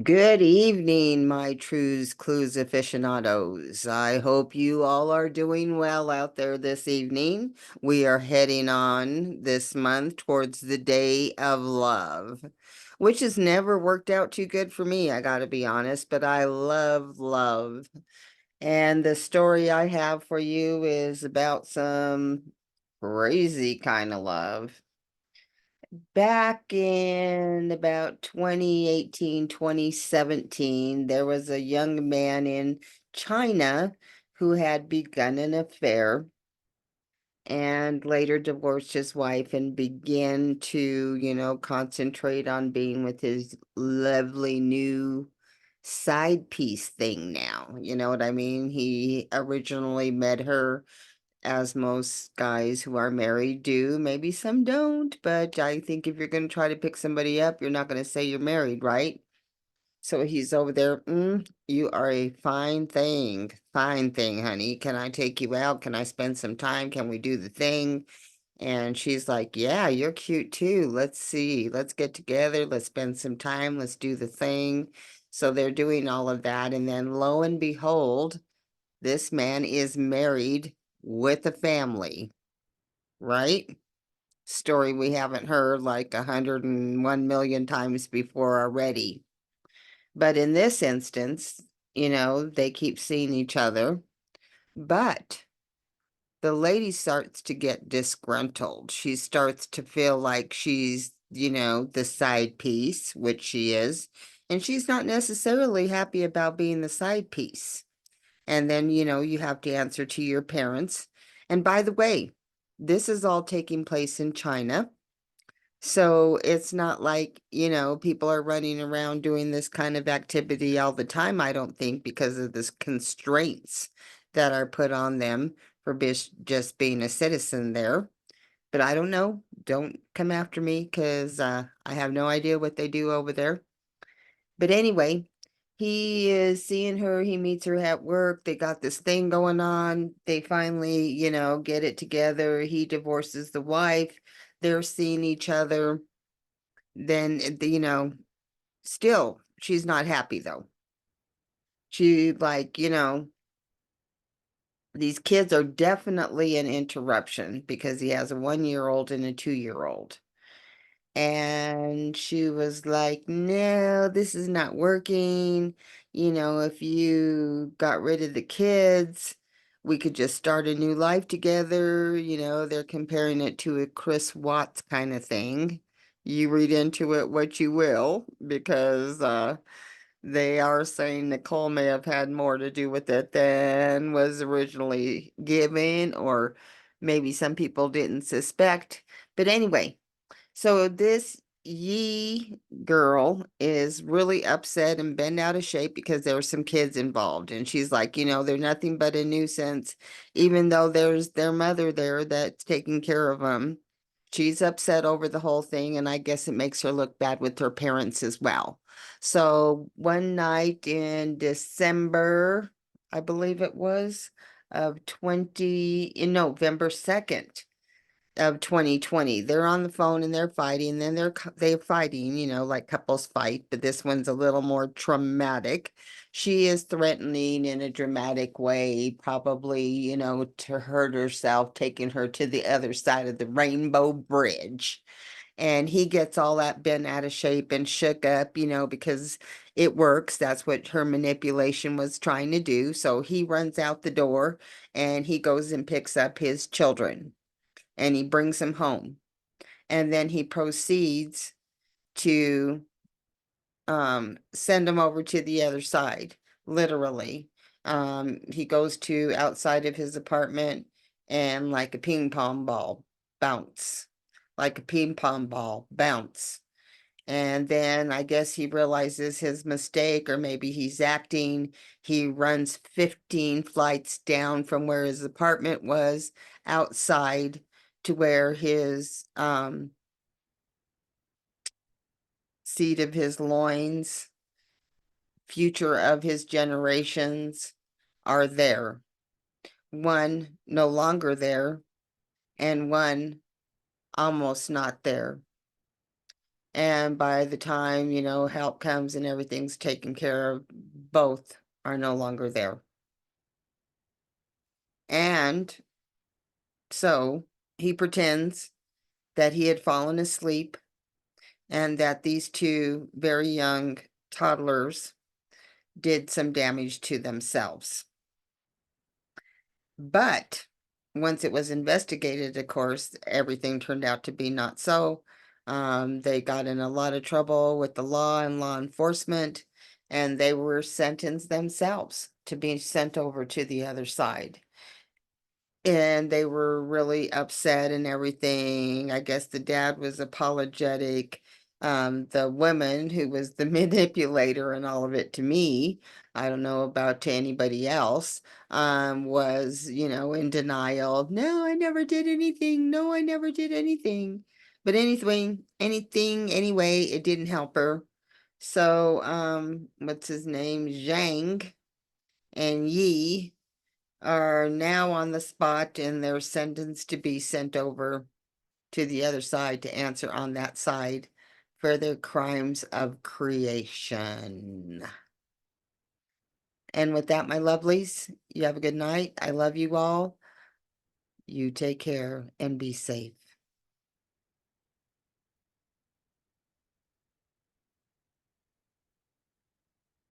Good evening, my Trues Clues aficionados. I hope you all are doing well out there this evening. We are heading on this month towards the Day of Love, which has never worked out too good for me, I gotta be honest, but I love love. And the story I have for you is about some crazy kind of love. Back in about 2018, 2017, there was a young man in China who had begun an affair and later divorced his wife and began to, concentrate on being with his lovely new side piece thing now. You know what I mean? He originally met her as most guys who are married do. Maybe some don't, but I think if you're going to try to pick somebody up, you're not going to say you're married, right? So he's over there. You are a fine thing, honey. Can I take you out? Can I spend some time? Can we do the thing? And she's like, yeah, you're cute too. Let's see. Let's get together. Let's spend some time. Let's do the thing. So they're doing all of that. And then lo and behold, this man is married with a family, right? Story we haven't heard like 101 million times before already. But in this instance, they keep seeing each other, but the lady starts to get disgruntled. She starts to feel like she's, the side piece, which she is, and she's not necessarily happy about being the side piece. And then, you have to answer to your parents. And by the way, this is all taking place in China. So it's not like, people are running around doing this kind of activity all the time, I don't think, because of the constraints that are put on them for just being a citizen there. But I don't know. Don't come after me because I have no idea what they do over there. But anyway, he is seeing her. He meets her at work. They got this thing going on. They finally, get it together. He divorces the wife. They're seeing each other. Then, still, she's not happy though. She, like, these kids are definitely an interruption because he has a 1-year-old and a 2-year-old. And she was like, no, this is not working. If you got rid of the kids, we could just start a new life together. They're comparing it to a Chris Watts kind of thing. You read into it what you will, because they are saying Nicole may have had more to do with it than was originally given, or maybe some people didn't suspect. But anyway, so this Yee girl is really upset and bent out of shape because there were some kids involved. And she's like, they're nothing but a nuisance, even though there's their mother there that's taking care of them. She's upset over the whole thing, and I guess it makes her look bad with her parents as well. So one night in December, I believe it was, in November 2nd of 2020. They're on the phone and they're fighting. Then they're fighting, like couples fight, but this one's a little more traumatic. She is threatening in a dramatic way, probably, to hurt herself, taking her to the other side of the Rainbow Bridge. And he gets all that bent out of shape and shook up, because it works. That's what her manipulation was trying to do. So he runs out the door and he goes and picks up his children and he brings him home. And then he proceeds to send him over to the other side, literally. He goes to outside of his apartment and like a ping pong ball, bounce, like a ping pong ball, bounce. And then I guess he realizes his mistake, or maybe he's acting. He runs 15 flights down from where his apartment was outside to where his seat of his loins, future of his generations are there. One no longer there, and one almost not there. And by the time, help comes and everything's taken care of, both are no longer there. And so he pretends that he had fallen asleep and that these two very young toddlers did some damage to themselves. But once it was investigated, of course, everything turned out to be not so. They got in a lot of trouble with the law and law enforcement, and they were sentenced themselves to be sent over to the other side. And they were really upset and everything. I guess the dad was apologetic. The woman who was the manipulator and all of it to me, I don't know about to anybody else, was, in denial. No, I never did anything. No, I never did anything. But anyway, it didn't help her. So, what's his name? Zhang and Yi are now on the spot and they're sentenced to be sent over to the other side to answer on that side for their crimes of creation. And with that, my lovelies, you have a good night. I love you all. You take care and be safe.